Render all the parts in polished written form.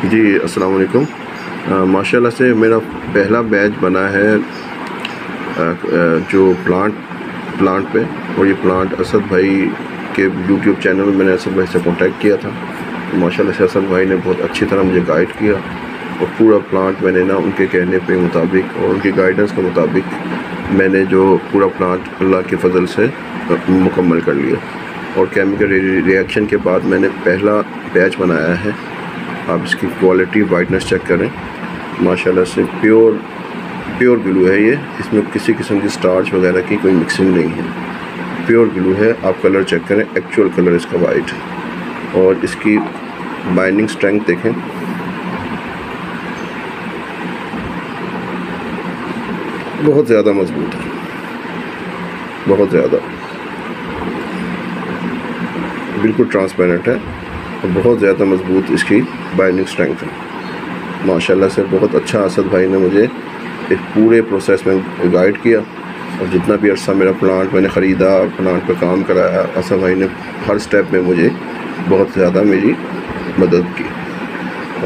जी, अस्सलाम वालेकुम। माशाल्लाह से मेरा पहला बैच बना है जो प्लांट पे, और ये प्लांट असद भाई के यूट्यूब चैनल में मैंने असद भाई से कांटेक्ट किया था। तो माशाल्लाह से असद भाई ने बहुत अच्छी तरह मुझे गाइड किया और पूरा प्लांट मैंने ना उनके कहने पे मुताबिक और उनकी गाइडेंस के मुताबिक मैंने जो पूरा प्लांट अल्लाह के फ़ज़ल से मुकम्मल कर लिया। और केमिकल रिएक्शन के बाद मैंने पहला बैच बनाया है। आप इसकी क्वालिटी वाइटनेस चेक करें, माशाल्लाह से प्योर ग्लू है ये। इसमें किसी किस्म की स्टार्च वगैरह की कोई मिक्सिंग नहीं है, प्योर ग्लू है। आप कलर चेक करें, एक्चुअल कलर इसका वाइट है। और इसकी बाइंडिंग स्ट्रेंथ देखें, बहुत ज़्यादा मजबूत है, बहुत ज़्यादा, बिल्कुल ट्रांसपेरेंट है और बहुत ज़्यादा मजबूत इसकी बाइंडिंग स्ट्रेंथ है। माशाल्लाह से बहुत अच्छा असद भाई ने मुझे इस पूरे प्रोसेस में गाइड किया। और जितना भी अर्सा मेरा प्लांट मैंने ख़रीदा और प्लांट पर काम कराया, असद भाई ने हर स्टेप में मुझे बहुत ज़्यादा मेरी मदद की।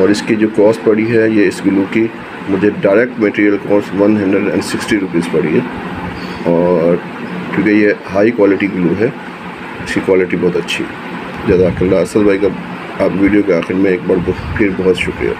और इसकी जो कॉस्ट पड़ी है, ये इस ग्लू की मुझे डायरेक्ट मटेरियल कॉस्ट 160 रुपीज़ पड़ी है। और क्योंकि ये हाई क्वालिटी ग्लू है, इसकी क्वालिटी बहुत अच्छी है। जज़ाकल्लाह असद भाई का आप वीडियो के आखिर में एक बार फिर बहुत शुक्रिया।